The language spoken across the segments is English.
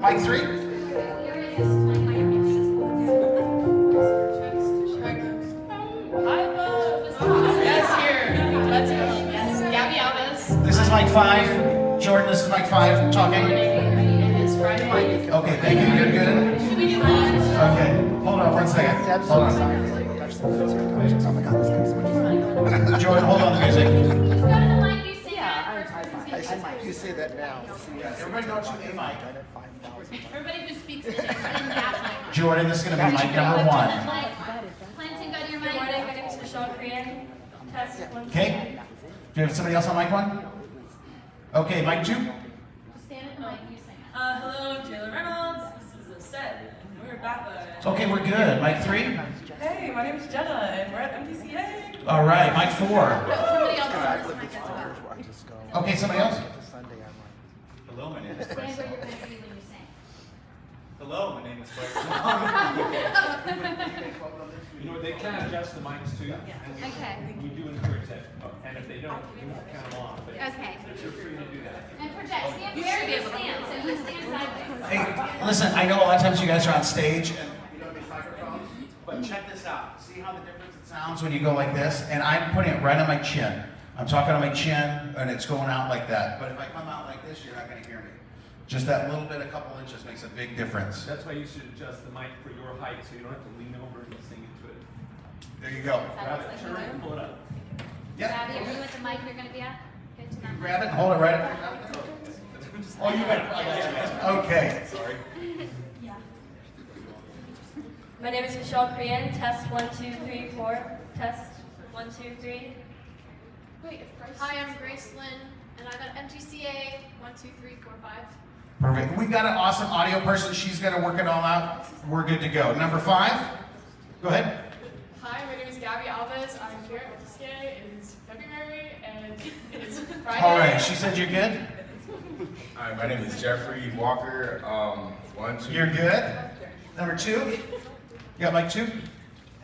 Mic 3. This is mic 5. Jordan, this is mic 5. Talking. Okay, thank you. You're good. Okay, hold on one second. Hold on. Jordan, hold on the music. You say that now. Everybody go to the mic. Everybody who speaks in that mic. Jordan, this is going to be mic number 1. Clinton, go to your mic. Good morning, my name is Michelle Korean. Test 1. Okay. Do you have somebody else on mic 1? Okay, mic 2. Stand at the mic, you sing. Hello, Taylor Reynolds. This is a set. We're BAPAC. Okay, we're good. Mic 3. Hey, my name is Jenna, and we're at MTCA. All right, mic 4. Somebody else on this mic as well. Okay, somebody else? Hello, my name is Stand Bryce. where you're going to be when you sing. Hello, my name is Bryce. You know what, they can adjust the mics too. Okay. We do encourage that. And if they don't, we won't count them off. But Okay. you're free to do that. And project. Stand where you stand. So you stand sideways. Hey, listen, I know a lot of times you guys are on stage and you don't have these microphones, but check this out. See how the difference it sounds when you go like this? And I'm putting it right on my chin. I'm talking on my chin and it's going out like that. But if I come out like this, you're not going to hear me. Just that little bit, a couple inches makes a big difference. That's why you should adjust the mic for your height so you don't have to lean over and sing into it. There you go. Grab it, turn it, and pull it up. Yeah. Gabby, are you at the mic you're going to be at? Good to know. Grab it, hold it right up. Oh, you got it. Okay. Sorry. My name is Michelle Korean. Test 1, 2, 3, 4. Test 1, 2, 3. Hi, I'm Grace Lynn, and I'm at MTCA 1, 2, 3, 4, 5. Perfect. We've got an awesome audio person. She's going to work it all out. We're good to go. Number 5. Go ahead. Hi, my name is Gabby Alves. I'm here at MTCA. It is February, and it's Friday. All right. She said you're good? Hi, my name is Jeffrey Walker. 1, 2. You're good. Number 2. You got mic 2?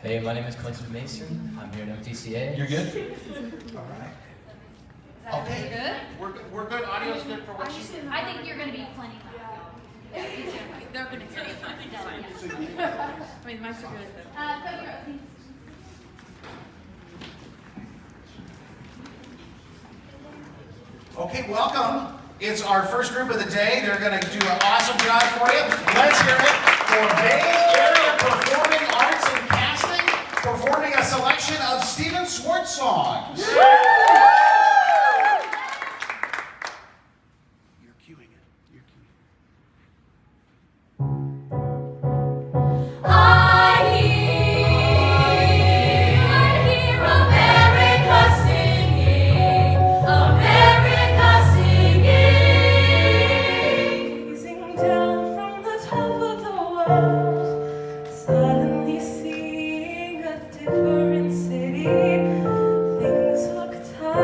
Hey, my name is Clinton Mason. I'm here at MTCA. You're good? All right. Okay. Good? We're good. Audio's good for what she said. I think you're going to be plenty loud. They're going to tell you. I mean, my super good. Go your opening. Okay, welcome. It's our first group of the day. They're going to do an awesome job for you. Let's hear it for Bay Area Performing Arts and Casting, performing a selection of Stephen Schwartz songs. You're cueing it. You're cueing it. I hear America singing, America singing. Gazing down from the top of the world, suddenly seeing a different city. Things look tight.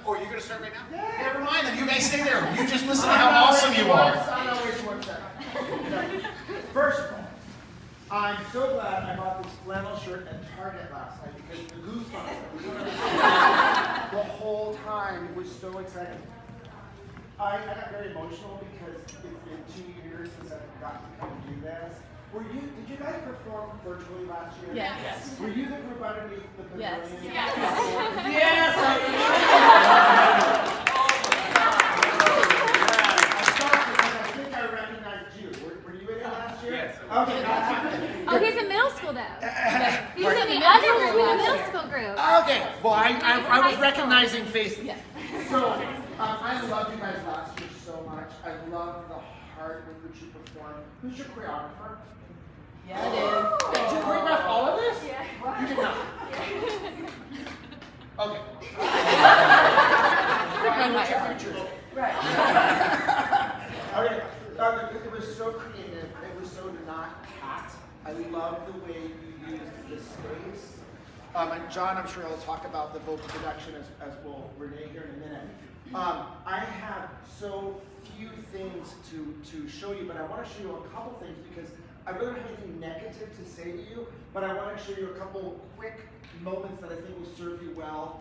Oh, you're gonna start right now? Yeah. Never mind, then you guys stay there. You just listen to how awesome you are. Wait 1 second. First of all, I'm so glad I bought this flannel shirt at Target last night because the goosebumps the whole time was so exciting. I got very emotional because it's been 2 years since I've gotten to come do this. Did you guys perform virtually last year? Yes. Were you the group underneath the pavilion? Yes. Yes, I think I recognized you. Were you in it last year? Yes. Okay, that's fine. Oh, he's in middle school though. He's in the other group, the middle school group. Okay, well, I was recognizing faces. Yeah. So, I loved you guys last year so much. I love the heart with which you performed. Who's your choreographer? Yeah, it is. Did you choreograph all of this? Yeah. You did not. Okay. Run my What's your future? Right. Okay. It was so creative. It was so not cat. I love the way you used the space. And John, I'm sure will talk about the vocal production as will Renee here in a minute. I have so few things to show you, but I want to show you a couple things because I really don't have anything negative to say to you, but I want to show you a couple quick moments that I think will serve you well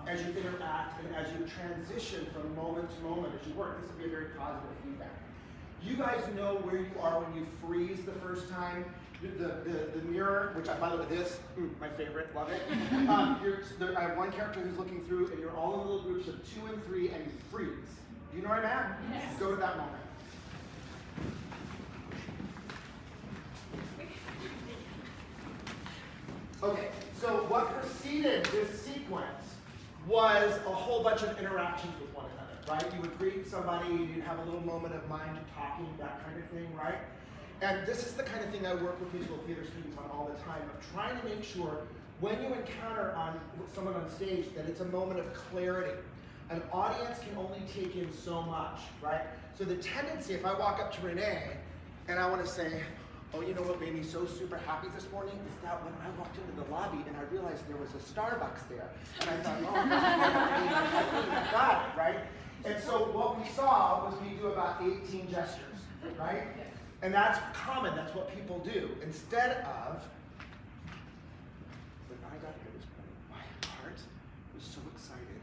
as you interact and as you transition from moment to moment as you work. This will be a very positive feedback. You guys know where you are when you freeze the first time. The mirror, which by the way, this, my favorite, love it. I have one character who's looking through, and you're all in little groups of 2 and 3, and you freeze. Do you know where I'm at? Yes. Go to that moment. Okay, so what preceded this sequence was a whole bunch of interactions with one another, right? You would greet somebody, you'd have a little moment of mind talking, that kind of thing, right? And this is the kind of thing I work with musical theater students on all the time, of trying to make sure when you encounter someone on stage that it's a moment of clarity. An audience can only take in so much, right? So the tendency, if I walk up to Renee and I want to say, oh, you know what made me so super happy this morning is that when I walked into the lobby and I realized there was a Starbucks there. And I thought, oh, I got it, right? And so what we saw was we do about 18 gestures, right? And that's common, that's what people do. Instead of, when I got here this morning, my heart was so excited.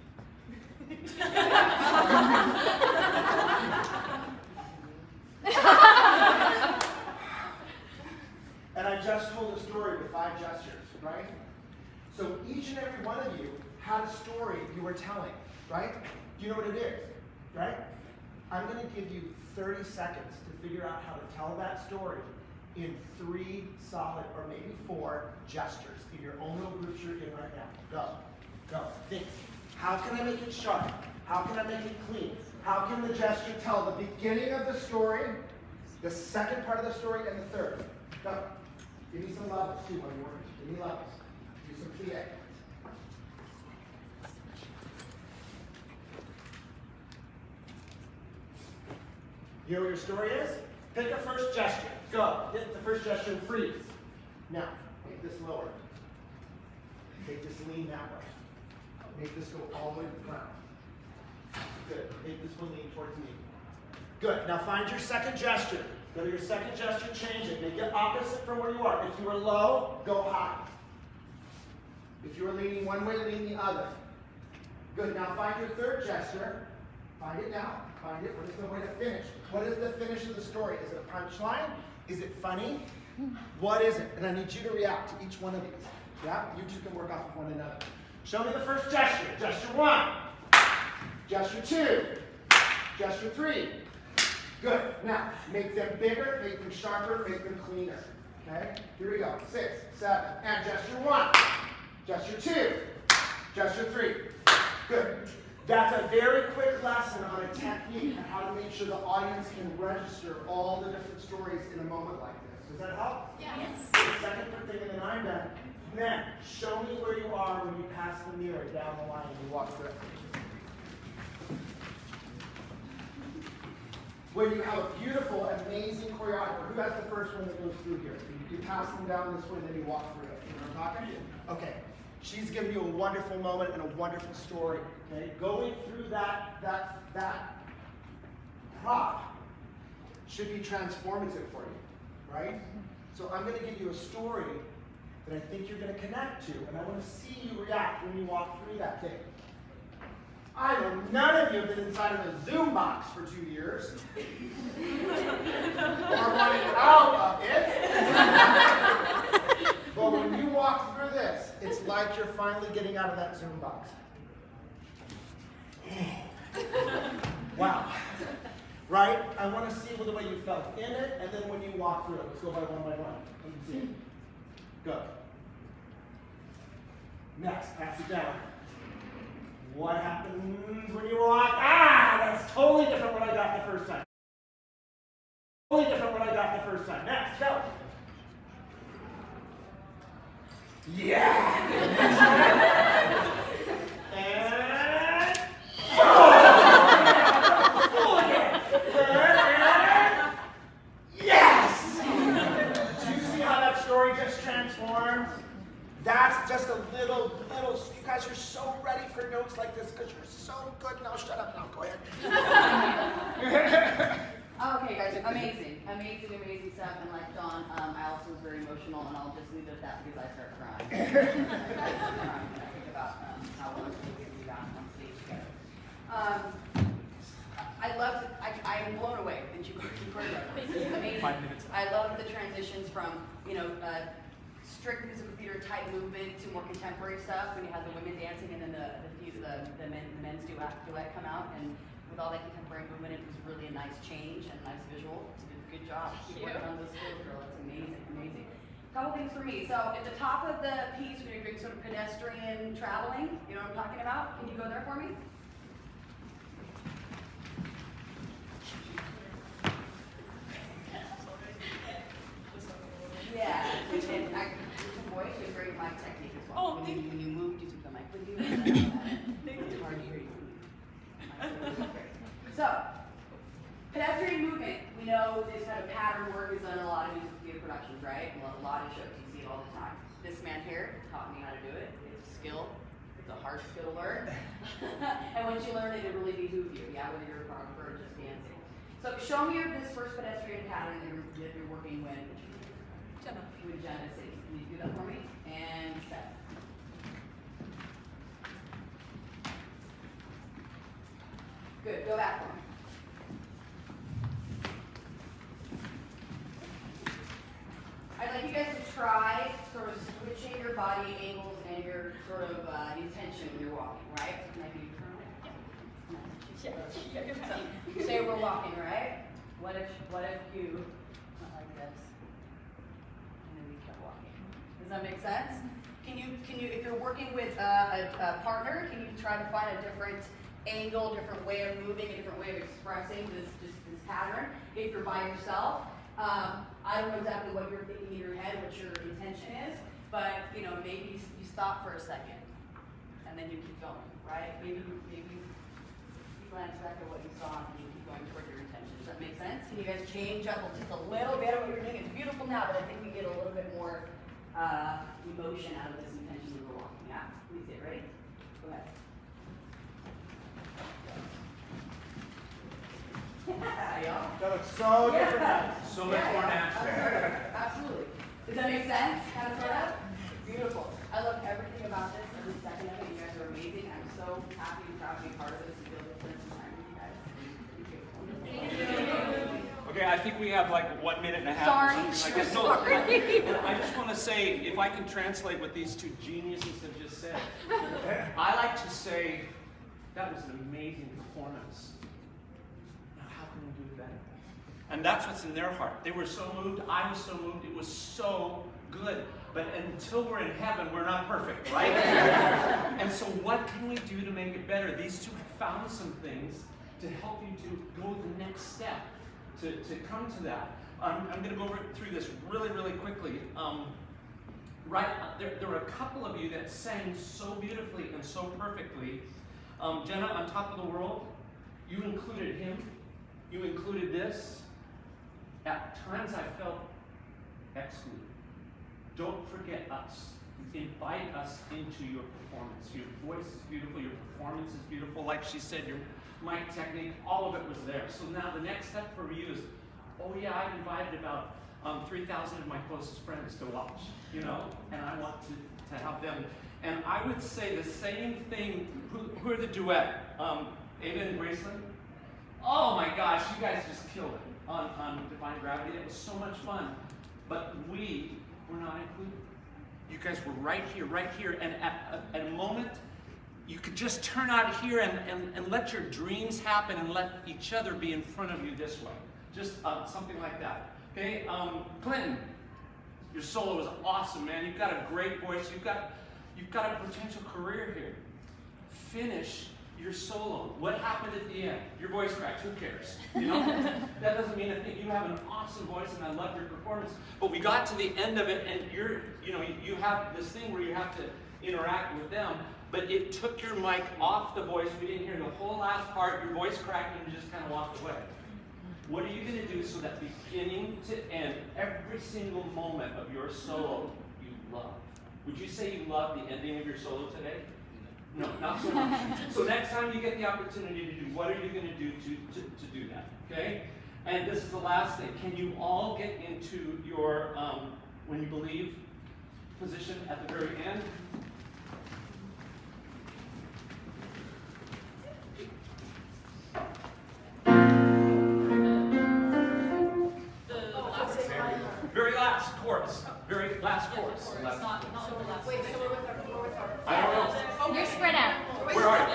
And I just told a story with 5 gestures, right? So each and every one of you had a story you were telling, right? Do you know what it is, right? I'm going to give you 30 seconds to figure out how to tell that story in 3 solid, or maybe 4 gestures in your own little groups you're in right now. Go. Think. How can I make it sharp? How can I make it clean? How can the gesture tell the beginning of the story, the second part of the story, and the third? Go. Give me some levels too when you're working. Give me levels. Do some PA. You know what your story is? Pick a first gesture. Go. Hit the first gesture and freeze. Now, make this lower. Make this lean that way. Make this go all the way to the ground. Good. Make this one lean towards me. Good. Now find your second gesture. Go to your second gesture, change it. Make it opposite from where you are. If you are low, go high. If you are leaning one way, lean the other. Good. Now find your third gesture. Find it now. Find it. What is the way to finish? What is the finish of the story? Is it a punchline? Is it funny? What is it? And I need you to react to each one of these. Yeah? You two can work off of one another. Show me the first gesture. Gesture 1. Gesture 2. Gesture 3. Good. Now, make them bigger, make them sharper, make them cleaner. Okay? Here we go. 6, 7. And gesture 1. Gesture 2. Gesture 3. Good. That's a very quick lesson on a technique on how to make sure the audience can register all the different stories in a moment like this. Does that help? Yes. The second thing, and then I'm done. Then, show me where you are when you pass the mirror down the line and you walk through it. When you have a beautiful, amazing choreographer, who has the first one that goes through here? You pass them down this way, and then you walk through it. You know what I'm talking? Okay. She's given you a wonderful moment and a wonderful story. Okay, going through that prop should be transformative for you, right? So I'm going to give you a story that I think you're going to connect to, and I want to see you react when you walk through that thing. I know none of you have been inside of a Zoom box for 2 years, or running out of it. But when you walk through this, it's like you're finally getting out of that Zoom box. Wow. Right? I want to see the way you felt in it, and then when you walk through it. Let's go by one. Let me see it. Go. Next, pass it down. What happens when you walk? That's totally different what I got the first time. Totally different what I got the first time. Next, go. Yeah. And full again. And yes. Do you see how that story just transformed? That's just a little, you guys are so ready for notes like this because you're so good. Now shut up now, go ahead. Okay, guys, amazing stuff. And like Dawn, I also was very emotional, and I'll just leave it at that because I start crying. When I think about how wonderful it is to be back on stage together. I am blown away. And you amazing. 5 minutes. I love the transitions from, strict musical theater type movement to more contemporary stuff when you have the women dancing and then the men's duet come out, and with all that contemporary movement it was really a nice change and a nice visual. It's a good job. Keep working on those skills, girl. It's amazing. Couple things for me. So at the top of the piece when you're doing sort of pedestrian traveling, you know what I'm talking about? Can you go there for me? Yeah, and some voice was very my technique as well. Oh, When you moved, you took the mic with you. It's hard to hear you. So, pedestrian movement. We know this kind of pattern work is done in a lot of music theater productions, right? A lot of shows, you see it all the time. This man here taught me how to do it. It's a skill. It's a hard skill to learn. And once you learn it, it really behooves you, yeah, whether you're a choreographer or just dancing. So show me this first pedestrian pattern that you're working with. With Jenna City. Can you do that for me? And set. Good. Go back for me. I'd like you guys to try sort of switching your body angles and your sort of intention when you're walking, right? Maybe you turn it. So, say we're walking, right? What if you went like this? Does that make sense? Can you, if you're working with a partner, can you try to find a different angle, different way of moving, a different way of expressing this pattern? If you're by yourself, I don't know exactly what you're thinking in your head, what your intention is, but maybe you stop for a second, and then you keep going, right? Maybe you glance back at what you saw, and you keep going toward your intention. Does that make sense? Can you guys change up just a little bit of what you're doing? It's beautiful now, but I think we get a little bit more emotion out of this intention when we're walking. Yeah? Let me see it. Ready? Go ahead. Y'all. That looks so different now. So much more natural. Absolutely. Does that make sense? Kind of sort of? Beautiful. I love everything about this, every second of it. You guys are amazing. I'm so happy and proud to be part of this and be able to spend some time with you guys. Thank you. Okay, I think we have like 1 minute and a half. Sorry. Or something like that. No, I just want to say, if I can translate what these two geniuses have just said, I like to say that was an amazing performance. Now, how can we do it better? And that's what's in their heart. They were so moved. I was so moved. It was so good. But until we're in heaven, we're not perfect, right? And so what can we do to make it better? These two have found some things to help you to go the next step. To come to that. I'm going to go through this really, really quickly. There were a couple of you that sang so beautifully and so perfectly. Jenna, on Top of the World, you included him. You included this. At times I felt excluded. Don't forget us. invite us into your performance. Your voice is beautiful, your performance is beautiful. Like she said, your mic technique, all of it was there. So now the next step for you is, oh yeah, I've invited about 3,000 of my closest friends to watch, you know, and I want to have them. And I would say the same thing. Who are the duet? Ada and Graceland? Oh my gosh, you guys just killed it on Defying Gravity. It was so much fun. But we were not included. You guys were right here, and at a moment, you could just turn out here and let your dreams happen and let each other be in front of you this way. Just something like that. Okay, Clinton, your solo was awesome, man. You've got a great voice. You've got a potential career here. Finish your solo. What happened at the end? Your voice cracked. Who cares? You know, that doesn't mean a thing. You have an awesome voice, and I love your performance. But we got to the end of it, and you have this thing where you have to interact with them. But it took your mic off the voice. We didn't hear the whole last part. Your voice cracked, and you just kind of walked away. What are you going to do so that beginning to end, every single moment of your solo you love? Would you say you love the ending of your solo today? No, not so much. So next time you get the opportunity to do, what are you going to do to do that? Okay? And this is the last thing. Can you all get into your when you believe position at the very end? Very last chorus. Very last chorus. Not the last. Wait, so we're with our. I don't know. You're spread out. Where are you?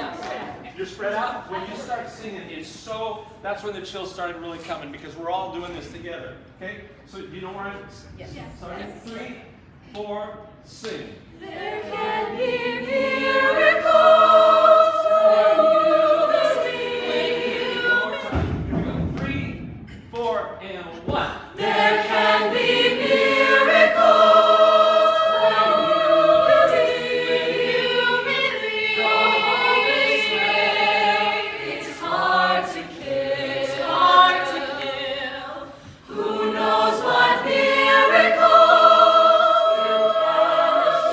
You're spread out? When you start singing, that's when the chills started really coming, because we're all doing this together. Okay? So you know where I'm? Yes. Sorry. 3, 4, sing. There can be miracles One more time. Here we go. 3, 4, and 1. There can be miracles when you believe. Always pray. It's hard to kill. Who knows what miracles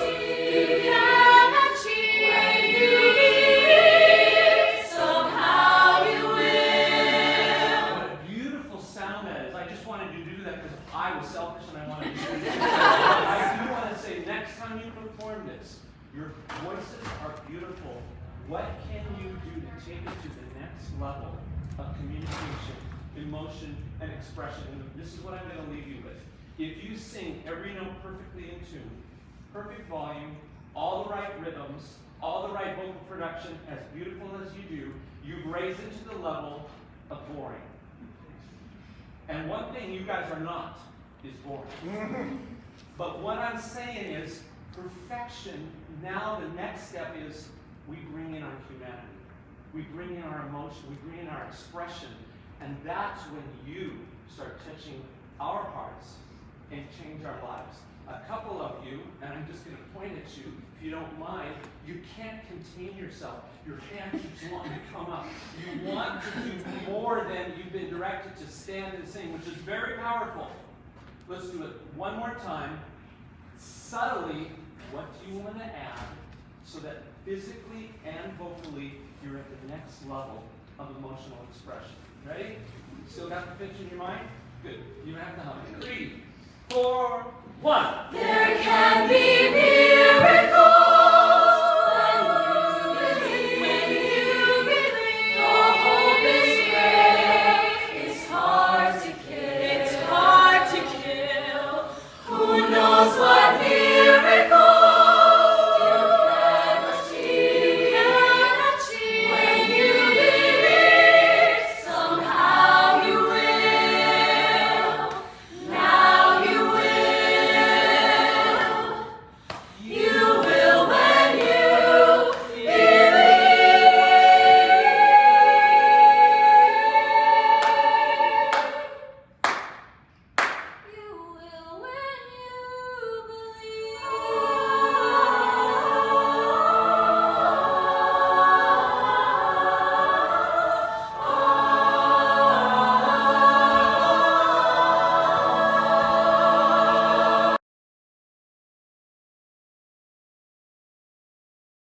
you can achieve when you believe. Somehow you will. What a beautiful sound that is. I just wanted you to do that because I was selfish and I wanted you to do that. I do want to say, next time you perform this, your voices are beautiful. What can you do to take it to the next level of communication, emotion, and expression? And this is what I'm going to leave you with. If you sing every note perfectly in tune, perfect volume, all the right rhythms, all the right vocal production, as beautiful as you do, you've raised it to the level of boring. And one thing you guys are not is boring. But what I'm saying is perfection. Now the next step is we bring in our humanity. We bring in our emotion. We bring in our expression. And that's when you start touching our hearts and change our lives. A couple of you, and I'm just going to point at you, if you don't mind, you can't contain yourself. Your hand keeps wanting to come up. You want to do more than you've been directed to stand and sing, which is very powerful. Let's do it one more time. Subtly, what do you want to add so that physically and vocally you're at the next level of emotional expression? Ready? Still got the pitch in your mind? Good. You have to hum it. 3, 4, 1. There can be miracles.